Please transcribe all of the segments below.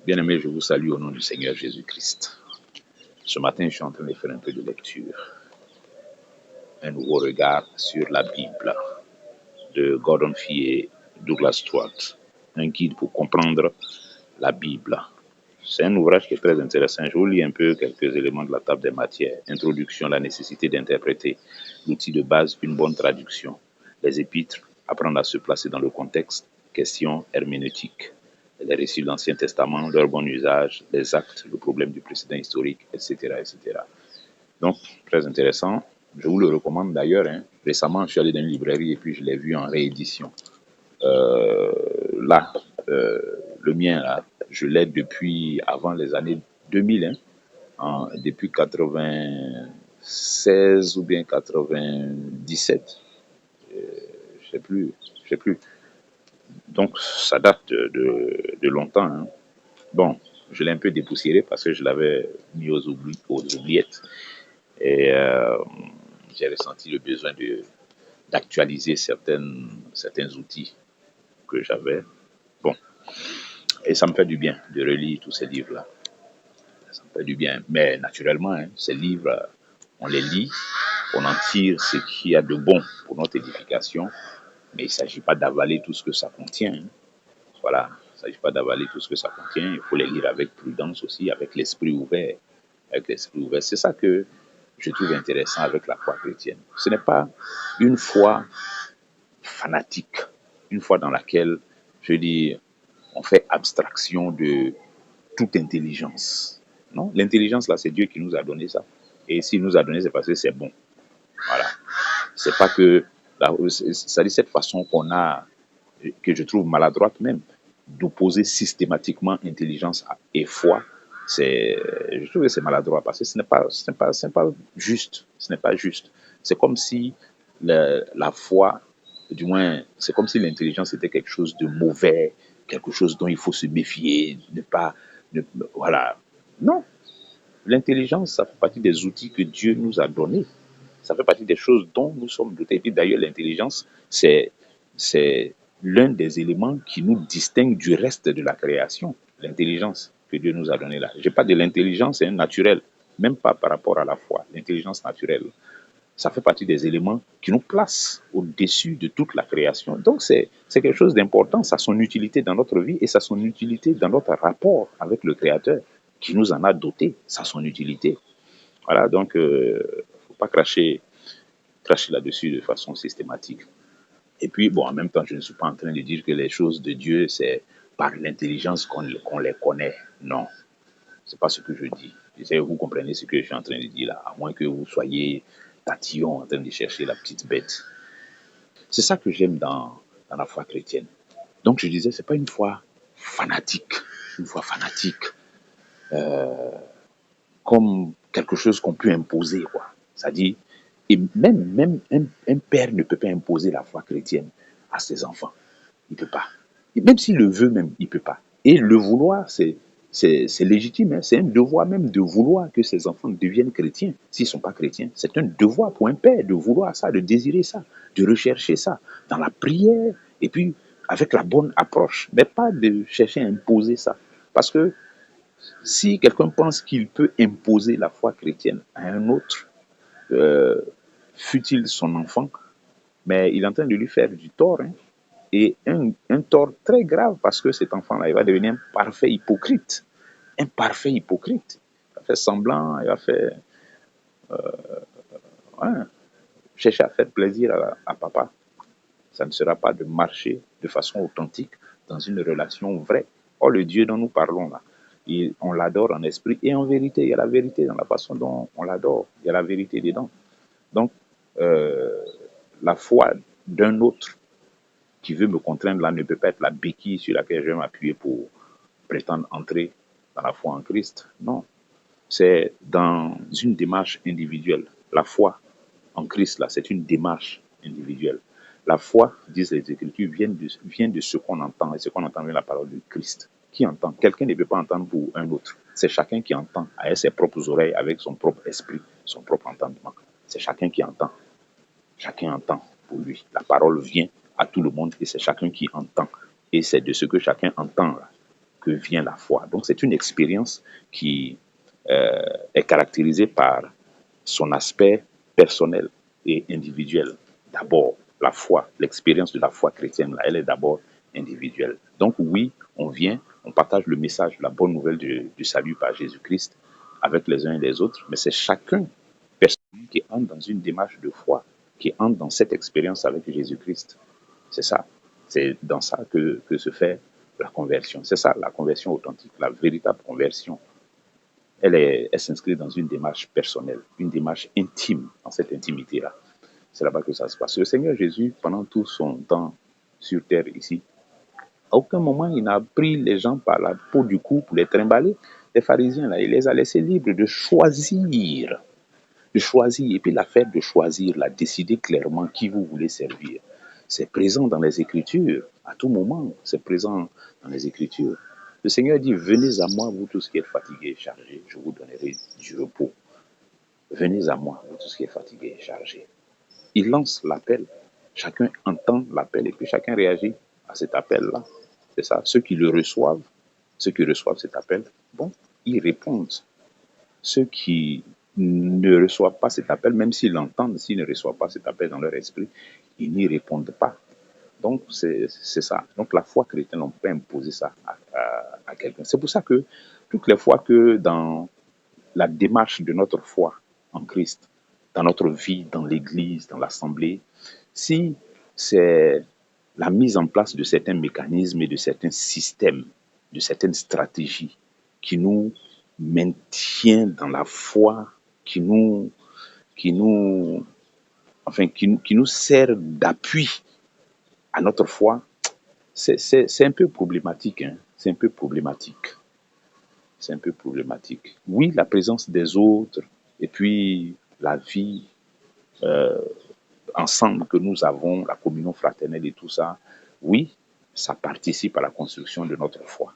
Bien-aimés, je vous salue au nom du Seigneur Jésus-Christ. Ce matin, je suis en train de faire un peu de lecture, un nouveau regard sur la Bible de Gordon Fee et Douglas Stuart, un guide pour comprendre la Bible. C'est un ouvrage qui est très intéressant. Je vous lis un peu quelques éléments de la table des matières. Introduction, la nécessité d'interpréter l'outil de base, une bonne traduction. Les épîtres, apprendre à se placer dans le contexte. Question herméneutique. Les récits de l'Ancien Testament, leur bon usage, les actes, le problème du précédent historique, etc., etc. Donc, très intéressant. Je vous le recommande d'ailleurs. Récemment, je suis allé dans une librairie et puis je l'ai vu en réédition. Là, le mien, là, je l'ai depuis avant les années 2000, depuis 96 ou bien 97. Je sais plus, je sais plus. Donc, ça date de longtemps. Bon, je l'ai un peu dépoussiéré parce que je l'avais mis aux oubliettes. Et j'ai ressenti le besoin d'actualiser certains outils que j'avais. Bon, et ça me fait du bien de relire tous ces livres-là. Ça me fait du bien. Mais naturellement, ces livres, on les lit, on en tire ce qu'il y a de bon pour notre édification, mais il ne s'agit pas d'avaler tout ce que ça contient. Voilà, il ne s'agit pas d'avaler tout ce que ça contient. Il faut les lire avec prudence aussi, avec l'esprit ouvert. Avec l'esprit ouvert. C'est ça que je trouve intéressant avec la foi chrétienne. Ce n'est pas une foi fanatique, une foi dans laquelle, je dis, on fait abstraction de toute intelligence. Non, l'intelligence, là, c'est Dieu qui nous a donné ça. Et s'il nous a donné, c'est parce que c'est bon. Voilà. C'est pas que, ça dit cette façon qu'on a, que je trouve maladroite même, d'opposer systématiquement intelligence et foi. Je trouve que c'est maladroit parce que ce n'est pas juste. Ce n'est pas juste. C'est comme si la foi, du moins, c'est comme si l'intelligence était quelque chose de mauvais, quelque chose dont il faut se méfier, voilà. Non, l'intelligence, ça fait partie des outils que Dieu nous a donnés. Ça fait partie des choses dont nous sommes dotés. Et puis d'ailleurs, l'intelligence, c'est l'un des éléments qui nous distingue du reste de la création. L'intelligence que Dieu nous a donnée là. Je parle de l'intelligence naturelle, même pas par rapport à la foi. L'intelligence naturelle, ça fait partie des éléments qui nous placent au-dessus de toute la création. Donc c'est quelque chose d'important. Ça a son utilité dans notre vie et ça a son utilité dans notre rapport avec le Créateur qui nous en a dotés. Ça a son utilité. Voilà, donc il ne faut pas cracher là-dessus de façon systématique. Et puis, bon, en même temps, je ne suis pas en train de dire que les choses de Dieu, c'est par l'intelligence qu'on les connaît. Non, c'est pas ce que je dis. J'essaie que vous comprenez ce que je suis en train de dire là, à moins que vous soyez tatillon en train de chercher la petite bête. C'est ça que j'aime dans la foi chrétienne. Donc, je disais, c'est pas une foi fanatique, comme quelque chose qu'on peut imposer, quoi. C'est-à-dire, et même un père ne peut pas imposer la foi chrétienne à ses enfants. Il ne peut pas. Et même s'il le veut même, il ne peut pas. Et le vouloir, c'est légitime. C'est un devoir même de vouloir que ses enfants deviennent chrétiens. S'ils ne sont pas chrétiens, c'est un devoir pour un père de vouloir ça, de désirer ça, de rechercher ça dans la prière et puis avec la bonne approche. Mais pas de chercher à imposer ça. Parce que si quelqu'un pense qu'il peut imposer la foi chrétienne à un autre, fût-il son enfant, mais il est en train de lui faire du tort, et un tort très grave parce que cet enfant-là, il va devenir un parfait hypocrite. Un parfait hypocrite. Il va faire semblant, il va faire... Ouais, chercher à faire plaisir à papa. Ça ne sera pas de marcher de façon authentique dans une relation vraie. Or, le Dieu dont nous parlons là, on l'adore en esprit et en vérité. Il y a la vérité dans la façon dont on l'adore. Il y a la vérité dedans. Donc, la foi d'un autre qui veut me contraindre là ne peut pas être la béquille sur laquelle je vais m'appuyer pour prétendre entrer dans la foi en Christ. Non, c'est dans une démarche individuelle. La foi en Christ, là, c'est une démarche individuelle. La foi, disent les Écritures, vient de ce qu'on entend, et ce qu'on entend vient de la parole de Christ. Qui entend? Quelqu'un ne peut pas entendre pour un autre. C'est chacun qui entend, avec ses propres oreilles, avec son propre esprit, son propre entendement. C'est chacun qui entend. Chacun entend pour lui. La parole vient à tout le monde et c'est chacun qui entend. Et c'est de ce que chacun entend là, que vient la foi. Donc c'est une expérience qui est caractérisée par son aspect personnel et individuel. D'abord, la foi, l'expérience de la foi chrétienne, là, elle est d'abord individuelle. Donc oui, on vient, on partage le message, la bonne nouvelle du salut par Jésus-Christ avec les uns et les autres, mais c'est chacun personnellement qui entre dans une démarche de foi, qui entre dans cette expérience avec Jésus-Christ. C'est ça. C'est dans ça que se fait la conversion. C'est ça, la conversion authentique, la véritable conversion. Elle s'inscrit dans une démarche personnelle, une démarche intime, dans cette intimité-là. C'est là-bas que ça se passe. Le Seigneur Jésus, pendant tout son temps sur terre ici, à aucun moment il n'a pris les gens par la peau du cou pour les trimballer. Les pharisiens, là, il les a laissés libres de choisir. De choisir. Et puis l'affaire de choisir, là, décider clairement qui vous voulez servir. C'est présent dans les Écritures. À tout moment, c'est présent dans les Écritures. Le Seigneur dit, venez à moi, vous tous qui êtes fatigués et chargés, je vous donnerai du repos. Venez à moi, vous tous qui êtes fatigués et chargés. Il lance l'appel. Chacun entend l'appel et puis chacun réagit à cet appel-là. C'est ça. Ceux qui reçoivent cet appel, bon, ils répondent. Ceux qui ne reçoivent pas cet appel, même s'ils l'entendent, s'ils ne reçoivent pas cet appel dans leur esprit, ils n'y répondent pas. Donc, c'est ça. Donc, la foi chrétienne, on peut imposer ça à quelqu'un. C'est pour ça que toutes les fois que dans la démarche de notre foi en Christ, dans notre vie, dans l'Église, dans l'Assemblée, si c'est la mise en place de certains mécanismes et de certains systèmes, de certaines stratégies qui nous maintient dans la foi, qui nous sert d'appui à notre foi, c'est un peu problématique. Hein? C'est un peu problématique. C'est un peu problématique. Oui, la présence des autres et puis la vie ensemble que nous avons, la communion fraternelle et tout ça, oui, ça participe à la construction de notre foi.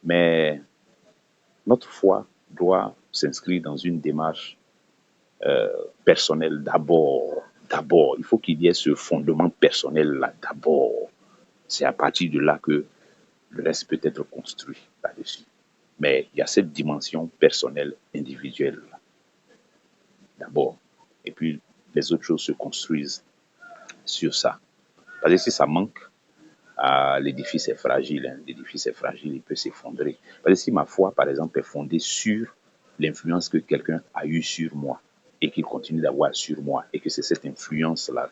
Mais notre foi doit s'inscrire dans une démarche personnelle d'abord. D'abord, il faut qu'il y ait ce fondement personnel-là d'abord. C'est à partir de là que le reste peut être construit là-dessus. Mais il y a cette dimension personnelle, individuelle, d'abord. Et puis, les autres choses se construisent sur ça. Parce que si ça manque, l'édifice est fragile. Hein. L'édifice est fragile, il peut s'effondrer. Parce que si ma foi, par exemple, est fondée sur l'influence que quelqu'un a eue sur moi et qu'il continue d'avoir sur moi, et que c'est cette influence-là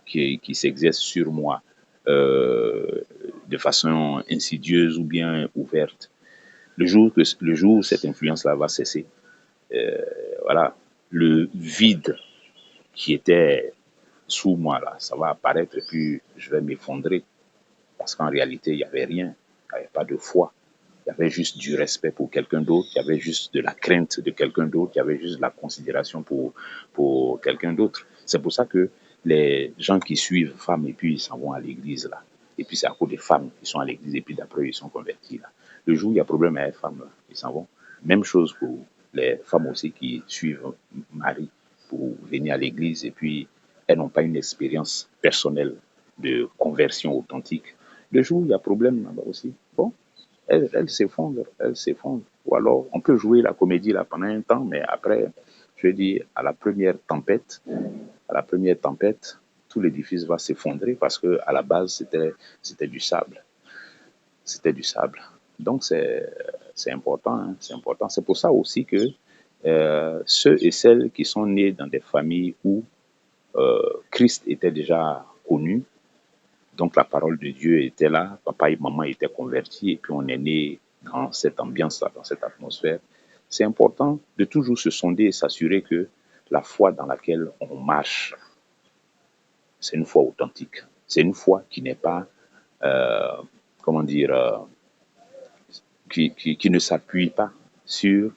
qui s'exerce sur moi de façon insidieuse ou bien ouverte, le jour où cette influence-là va cesser, voilà, le vide qui était sous moi, là, ça va apparaître et puis je vais m'effondrer. Parce qu'en réalité, il n'y avait rien. Il n'y avait pas de foi. Il y avait juste du respect pour quelqu'un d'autre. Il y avait juste de la crainte de quelqu'un d'autre. Il y avait juste de la considération pour quelqu'un d'autre. C'est pour ça que les gens qui suivent femmes et puis ils s'en vont à l'église, là. Et puis c'est à cause des femmes qui sont à l'église et puis d'après ils sont convertis, là. Le jour où il y a problème avec les femmes, là, ils s'en vont. Même chose pour les femmes aussi qui suivent Marie pour venir à l'église et puis elles n'ont pas une expérience personnelle de conversion authentique. Le jour où il y a problème là-bas aussi, bon, elle s'effondre, elle s'effondre. Ou alors, on peut jouer la comédie là pendant un temps, mais après, je dis, à la première tempête, tout l'édifice va s'effondrer parce que à la base, c'était du sable. C'était du sable. Donc, c'est important, hein, c'est important. C'est pour ça aussi que ceux et celles qui sont nés dans des familles où Christ était déjà connu, donc la parole de Dieu était là, papa et maman étaient convertis et puis on est né dans cette ambiance-là, dans cette atmosphère. C'est important de toujours se sonder et s'assurer que la foi dans laquelle on marche, c'est une foi authentique. C'est une foi qui n'est pas, euh, comment dire, qui ne s'appuie pas sur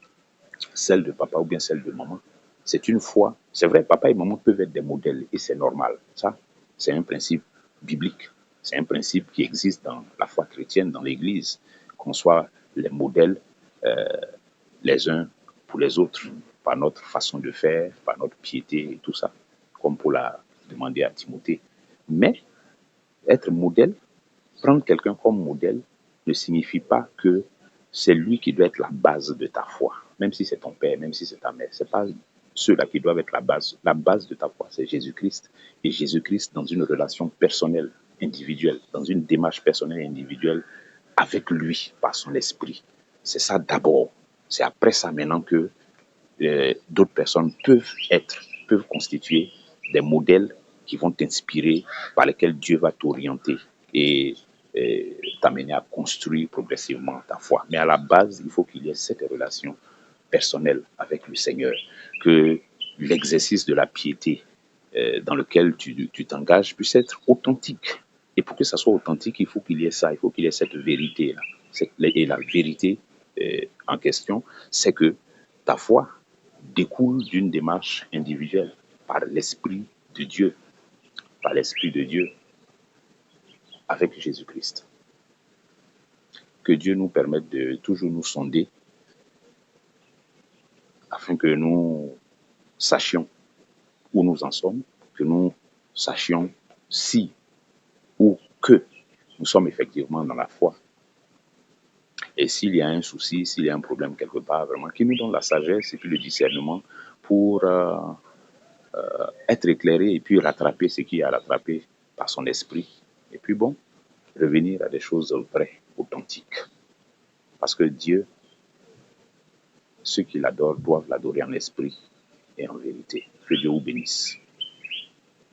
celle de papa ou bien celle de maman. C'est une foi. C'est vrai, papa et maman peuvent être des modèles et c'est normal. Ça, c'est un principe biblique. C'est un principe qui existe dans la foi chrétienne, dans l'Église, qu'on soit les modèles les uns pour les autres, par notre façon de faire, par notre piété et tout ça, comme pour l'a demandé à Timothée. Mais être modèle, prendre quelqu'un comme modèle, ne signifie pas que c'est lui qui doit être la base de ta foi. Même si c'est ton père, même si c'est ta mère, c'est pas ceux-là qui doivent être la base. La base de ta foi, c'est Jésus-Christ. Et Jésus-Christ dans une relation personnelle, individuelle, dans une démarche personnelle et individuelle avec lui, par son esprit. C'est ça d'abord. C'est après ça maintenant que d'autres personnes peuvent constituer des modèles qui vont t'inspirer, par lesquels Dieu va t'orienter et t'amener à construire progressivement ta foi. Mais à la base, il faut qu'il y ait cette relation personnelle avec le Seigneur, que l'exercice de la piété dans lequel tu t'engages puisse être authentique. Et pour que ça soit authentique, il faut qu'il y ait ça, il faut qu'il y ait cette vérité-là. Et la vérité en question, c'est que ta foi découle d'une démarche individuelle par l'Esprit de Dieu, par l'Esprit de Dieu avec Jésus-Christ. Que Dieu nous permette de toujours nous sonder afin que nous sachions où nous en sommes, que nous sachions si ou que nous sommes effectivement dans la foi. Et s'il y a un souci, s'il y a un problème quelque part, vraiment, qu'il nous donne la sagesse et puis le discernement pour être éclairé et puis rattraper ce qui est à rattraper par son esprit. Et puis bon, revenir à des choses vraies, authentiques. Parce que Dieu, ceux qui l'adorent doivent l'adorer en esprit et en vérité. Que Dieu vous bénisse.